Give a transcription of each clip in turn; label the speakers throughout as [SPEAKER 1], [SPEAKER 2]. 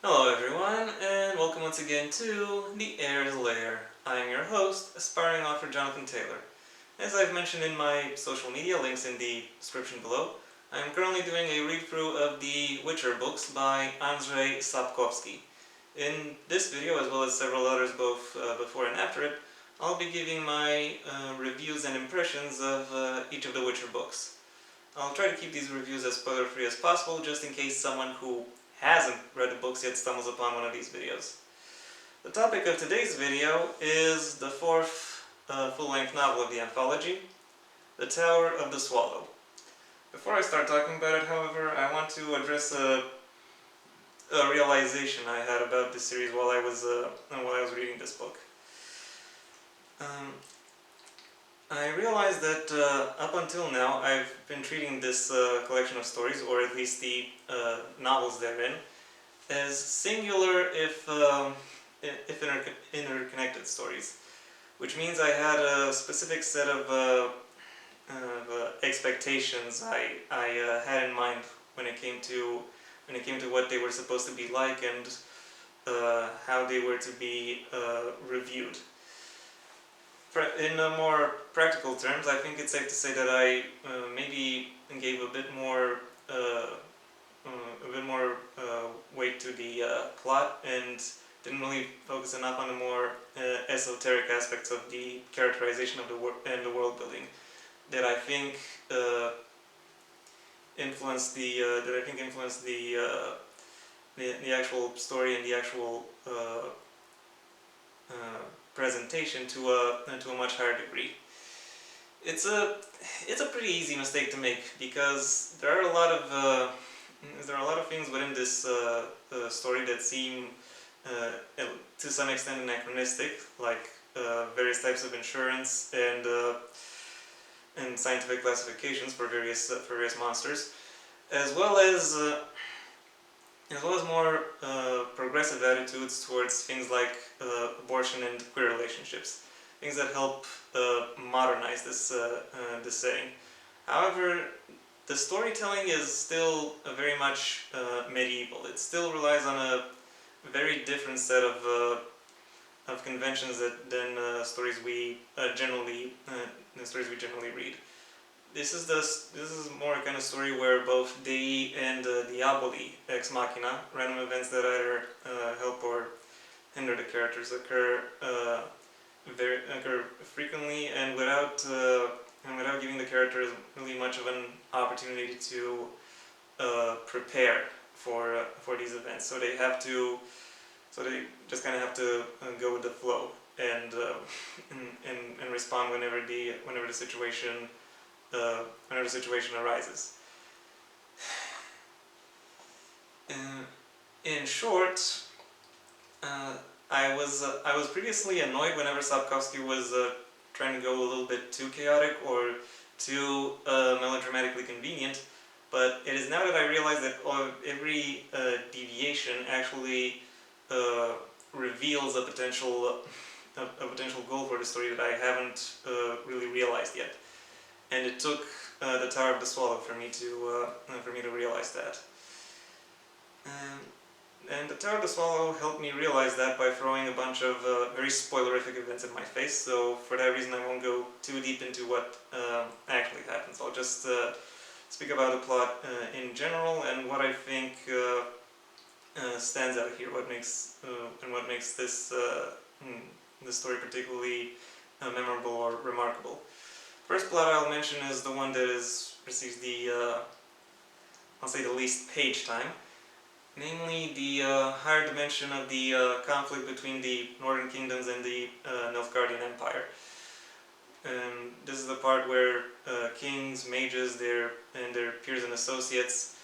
[SPEAKER 1] Hello everyone, and welcome once again to the Heir's Lair. I am your host, aspiring author Jonathan Taylor. As I've mentioned in my social media, links in the description below, I am currently doing a read-through of the Witcher books by Andrzej Sapkowski. In this video, as well as several others both before and after it, I'll be giving my reviews and impressions of each of the Witcher books. I'll try to keep these reviews as spoiler-free as possible, just in case someone who hasn't read the books yet stumbles upon one of these videos. The topic of today's video is the fourth full-length novel of the anthology, The Tower of the Swallow. Before I start talking about it, however, I want to address a realization I had about this series while I was reading this book. I realized that up until now I've been treating this collection of stories, or at least the novels therein, as singular if interconnected stories, which means I had a specific set of expectations I had in mind when it came to what they were supposed to be like and how they were to be reviewed. In more practical terms, I think it's safe to say that I maybe gave a bit more weight to the plot and didn't really focus enough on the more esoteric aspects of the characterization of the and the world building that I think influenced the actual story and the actual presentation to a much higher degree. It's a pretty easy mistake to make because there are a lot of things within this story that seem to some extent anachronistic, like various types of insurance and scientific classifications for various monsters, as well as more progressive attitudes towards things like abortion and queer relationships, things that help modernize this saying. However, the storytelling is still very much medieval. It still relies on a very different set of conventions than stories we generally read. This is more a kind of story where both Dei and Diaboli, ex machina, random events that either help or hinder the characters, occur frequently and without giving the characters really much of an opportunity to prepare for these events. So they just kind of have to go with the flow and respond whenever the situation arises. In short, I was previously annoyed whenever Sapkowski was trying to go a little bit too chaotic or too melodramatically convenient, but it is now that I realize that every deviation actually reveals a potential goal for the story that I haven't really realized yet, and it took the Tower of the Swallow for me to realize that. And the Tower of the Swallow helped me realize that by throwing a bunch of very spoilerific events in my face, so for that reason I won't go too deep into what actually happens. I'll just speak about the plot in general and what I think stands out here, what makes this story particularly memorable or remarkable. First plot I'll mention is the one that receives the I'll say the least page time, namely the higher dimension of the conflict between the Northern Kingdoms and the Nilfgaardian Empire. This is the part where kings, mages, and their peers and associates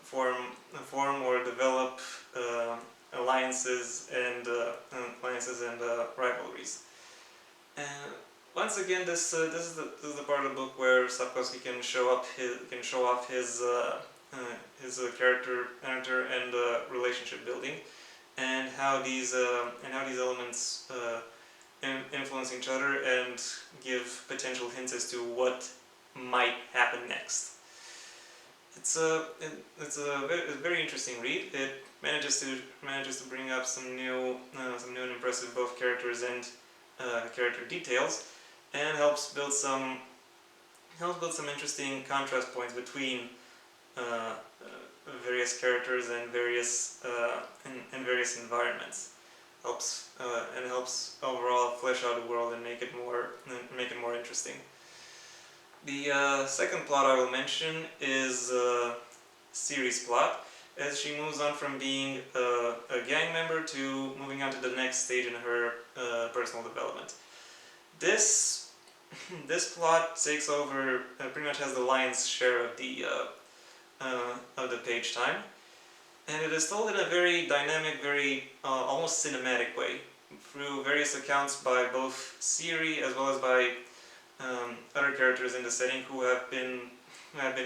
[SPEAKER 1] form or develop alliances and rivalries. And once again, this is the part of the book where Sapkowski can show off his character and relationship building, and how these elements influence each other and give potential hints as to what might happen next. it's a very interesting read. It manages to bring up some new and impressive both characters and character details, and helps build some interesting contrast points between uh, various characters and various environments. Helps overall flesh out the world and make it more interesting. The second plot I will mention is Ciri's plot, as she moves on from being a gang member to moving on to the next stage in her personal development. This this plot takes over, pretty much has the lion's share of the page time, and it is told in a very dynamic, very almost cinematic way, through various accounts by both Ciri as well as by other characters in the setting who have been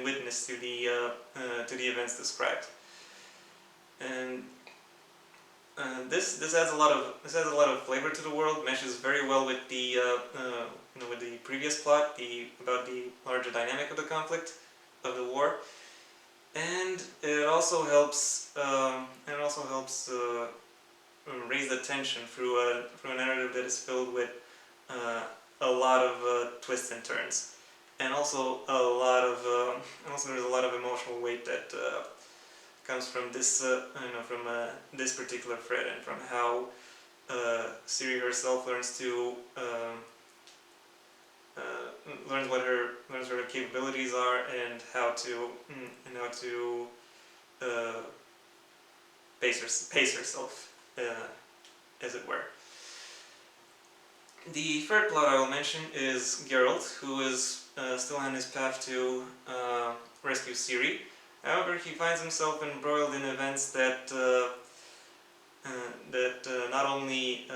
[SPEAKER 1] witness to the events described. And this adds a lot of flavor to the world. Meshes very well with with the previous plot, about the larger dynamic of the conflict, of the war, and it also helps raise the tension through a narrative that is filled with a lot of twists and turns, and also there's a lot of emotional weight that comes from this particular thread, and from how Ciri herself learns what her capabilities are, and how to uh, pace herself, as it were. The third plot I will mention is Geralt, who is still on his path to rescue Ciri. However, he finds himself embroiled in events that not only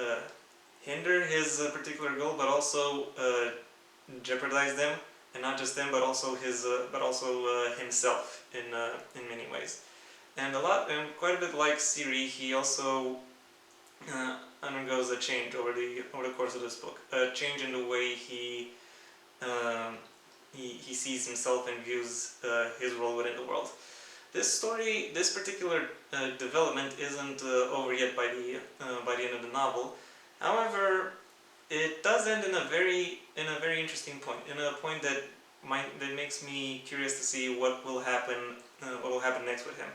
[SPEAKER 1] hinder his particular goal, but also jeopardize them, and not just them, but also himself in many ways. And quite a bit like Ciri, he also undergoes a change over the course of this book. A change in the way he sees himself and views his role within the world. This particular development isn't over yet by the end of the novel. However, it does end in a very interesting point, in a point that makes me curious to see what will happen next with him.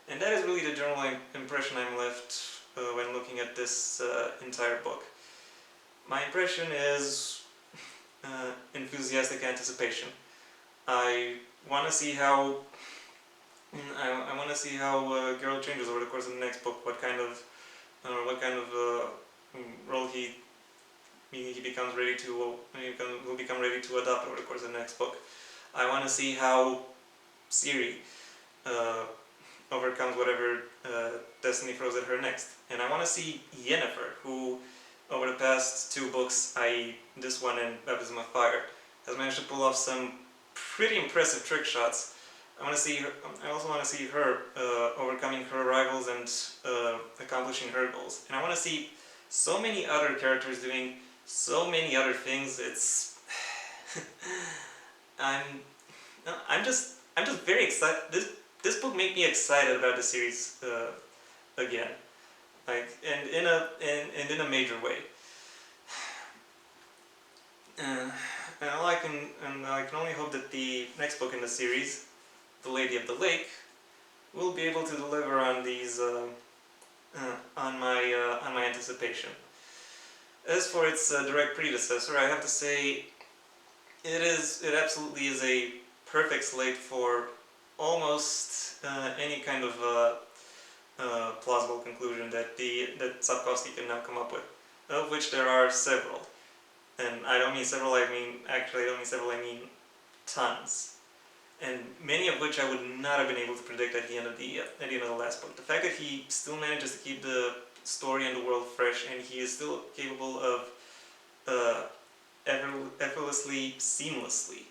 [SPEAKER 1] And that is really the general impression I'm left when looking at this entire book. My impression is enthusiastic anticipation. I want to see how Geralt changes over the course of the next book. What kind of role he becomes ready to will become ready to adopt over the course of the next book. I want to see how Ciri overcomes whatever destiny throws at her next, and I want to see Yennefer, who over the past two books, i.e. this one and Baptism of Fire, has managed to pull off some pretty impressive trick shots. I also want to see her overcoming her rivals and accomplishing her goals. And I want to see so many other characters doing so many other things. It's I'm just very excited. This book made me excited about the series again, and in a major way. And I can only hope that the next book in the series, The Lady of the Lake, will be able to deliver on these on my anticipation. As for its direct predecessor, I have to say it absolutely is a perfect slate for almost any kind of plausible conclusion that Sapkowski can now come up with, of which there are several. And I don't mean several, I mean tons. And many of which I would not have been able to predict at the end of the last book. The fact that he still manages to keep the story and the world fresh, and he is still capable of effortlessly, seamlessly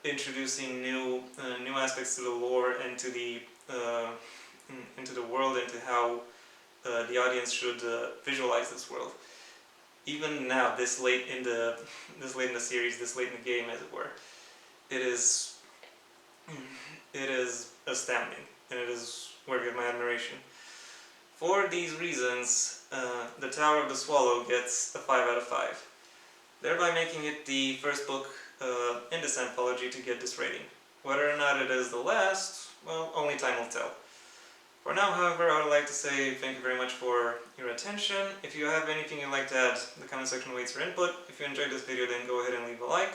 [SPEAKER 1] introducing new aspects to the lore and to the world, and to how the audience should visualize this world. Even now, this late in the series, this late in the game, as it were, it it is astounding, and it is worthy of my admiration. For these reasons, The Tower of the Swallow gets a 5 out of 5, thereby making it the first book in this anthology to get this rating. Whether or not it is the last, well, only time will tell. For now, however, I would like to say thank you very much for your attention. If you have anything you'd like to add, the comment section awaits your input. If you enjoyed this video, then go ahead and leave a like.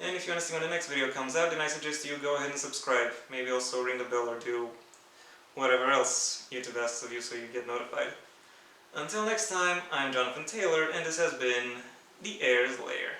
[SPEAKER 1] And if you want to see when the next video comes out, then I suggest you go ahead and subscribe. Maybe also ring the bell or do whatever else YouTube asks of you so you get notified. Until next time, I'm Jonathan Taylor, and this has been the Heir's Lair.